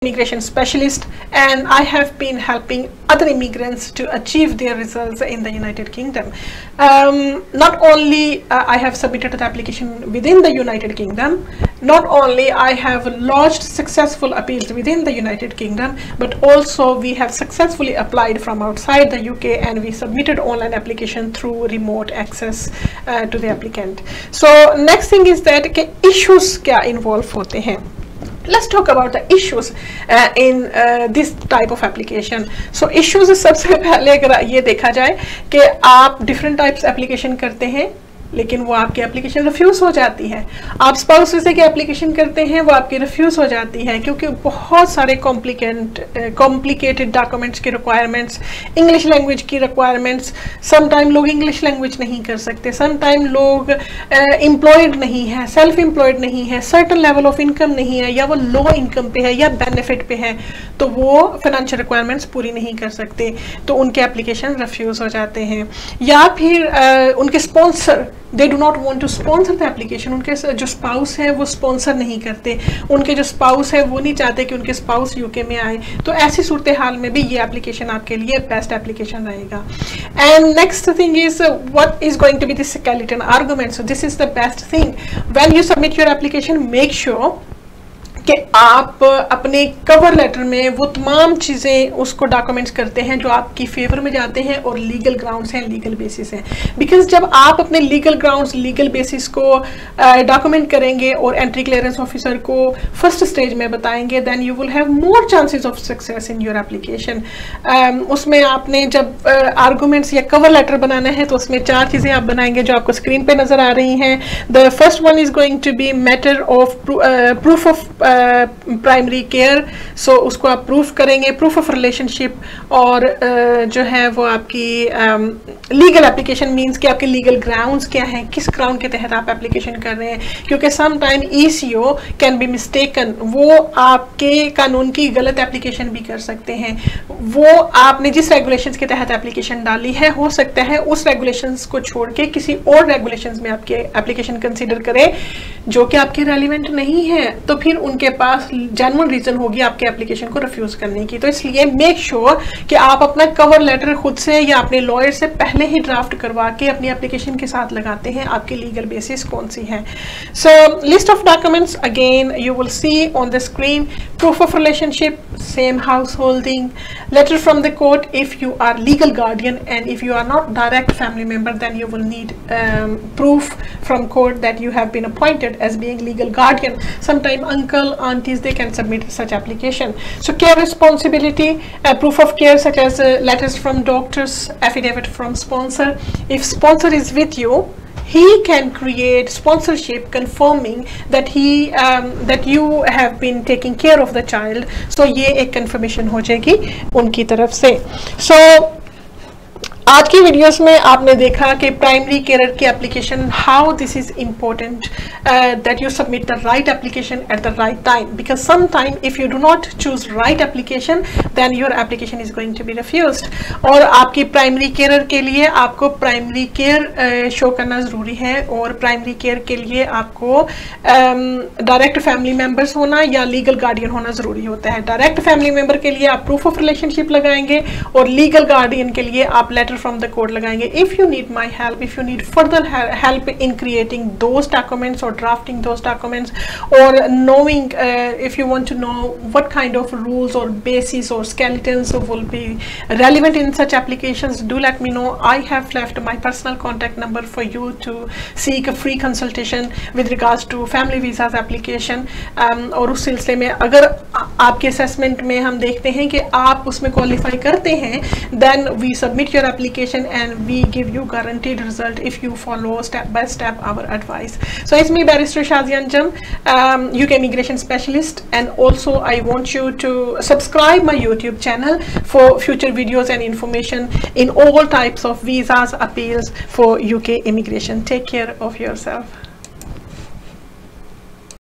immigration specialist, and I have been helping other immigrants to achieve their results in the United Kingdom. Not only I have submitted the application within the United Kingdom, not only I have lodged successful appeals within the United Kingdom, but also we have successfully applied from outside the UK, and we submitted online application through remote access to the applicant. So next thing is that कि issues क्या involve होते हैं. Let's talk about the issues in this type of application. So issues सबसे पहले अगर ये देखा जाए कि आप different types application करते हैं लेकिन वो आपकी एप्लीकेशन रिफ्यूज़ हो जाती है. आप स्पाउस वीज़ा की एप्लीकेशन करते हैं, वो आपकी रिफ्यूज़ हो जाती है क्योंकि बहुत सारे कॉम्प्लिकेटेड डॉक्यूमेंट्स की रिक्वायरमेंट्स, इंग्लिश लैंग्वेज की रिक्वायरमेंट्स. सम टाइम लोग इंग्लिश लैंग्वेज नहीं कर सकते, सम टाइम लोग एम्प्लॉयड नहीं है, सेल्फ एम्प्लॉयड नहीं है, सर्टन लेवल ऑफ इनकम नहीं है, या वो लो इनकम पे है या बेनिफिट पे है, तो वो फाइनेंशियल रिक्वायरमेंट्स पूरी नहीं कर सकते, तो उनके एप्लीकेशन रिफ्यूज़ हो जाते हैं. या फिर उनके sponsor they do not want to sponsor the application, उनके जो स्पाउस है वो स्पॉन्सर नहीं करते, उनके जो स्पाउस है वो नहीं चाहते कि उनके स्पाउस यूके में आए, तो ऐसी सूरत हाल में भी ये एप्लीकेशन आपके लिए बेस्ट एप्लीकेशन रहेगा. And next thing is what is going to be this skeleton argument. So this is the best thing when you submit your application, make sure कि आप अपने कवर लेटर में वो तमाम चीज़ें उसको डॉक्यूमेंट्स करते हैं जो आपकी फेवर में जाते हैं और लीगल ग्राउंड्स हैं, लीगल बेसिस हैं. बिकॉज जब आप अपने लीगल ग्राउंड्स, लीगल बेसिस को डॉक्यूमेंट करेंगे और एंट्री क्लियरेंस ऑफिसर को फर्स्ट स्टेज में बताएंगे, then you will have more chances of success in your application. उसमें आपने जब आर्गूमेंट्स या कवर लेटर बनाना है तो उसमें 4 चीज़ें आप बनाएंगे जो आपको स्क्रीन पे नज़र आ रही हैं. The first one is going to be matter of proof of primary care. So उसको आप प्रूफ करेंगे, प्रूफ ऑफ रिलेशनशिप, और जो है वो आपकी लीगल एप्लीकेशन मींस कि आपके लीगल ग्राउंड्स क्या हैं, किस ग्राउंड के तहत आप एप्लीकेशन कर रहे हैं, क्योंकि some time ECO can be mistaken, वो आपके कानून की गलत एप्लीकेशन भी कर सकते हैं. वो आपने जिस रेगुलेशंस के तहत एप्लीकेशन डाली है, हो सकता है उस रेगुलेशंस को छोड़ के किसी और रेगुलेशंस में आपकी एप्लीकेशन कंसीडर करें जो कि आपके रेलिवेंट नहीं है, तो फिर उनके पास जेन्युइन रीजन होगी आपके एप्लीकेशन को रिफ्यूज करने की. तो इसलिए मेक श्योर कि आप अपना कवर लेटर खुद से या अपने लॉयर से पहले ही ड्राफ्ट करवा के अपनी एप्लीकेशन के साथ लगाते हैं आपकी लीगल बेसिस कौन सी है. So list of documents again you will see on the screen. Proof of relationship, same householding, letter from the court if you are legal guardian, and if you are not direct family member then you will need proof from court that you have been appointed as being legal guardian. Sometime uncle, aunties, they can submit such application. So care responsibility, proof of care such as letters from doctors, affidavit from sponsor. If sponsor is with you, he can create sponsorship confirming that that you have been taking care of the child. So ये एक confirmation हो जाएगी उनकी तरफ से. So आज की videos में आपने देखा कि प्राइमरी केयर की application, how this is important that you submit the right application at the right time, because some time if you do not choose right application then your application is going to be refused. और आपकी primary care के लिए आपको primary care show करना ज़रूरी है, और primary care के लिए आपको डायरेक्ट फैमिली मेम्बर्स होना या लीगल गार्डियन होना ज़रूरी होता है. डायरेक्ट फैमिली मेम्बर के लिए आप प्रूफ ऑफ रिलेशनशिप लगाएंगे, और लीगल गार्डियन के लिए आप लेटर from the court लगाएंगे. If you need my help, if you need further help in creating those documents or drafting those documents, or knowing if you want to know what kind of rules or bases or skeletons will be relevant in such applications, do let me know. I have left my personal contact number for you to seek a free consultation with regards to family visas application. और उस सिलसिले में अगर आपके assessment में हम देखते हैं कि आप उसमें qualify करते हैं, then we submit your application and we give you guaranteed result if you follow step by step our advice. So it's me, Barrister Shazia Anjum, UK immigration specialist, and also I want you to subscribe my YouTube channel for future videos and information in all types of visas, appeals for UK immigration. Take care of yourself.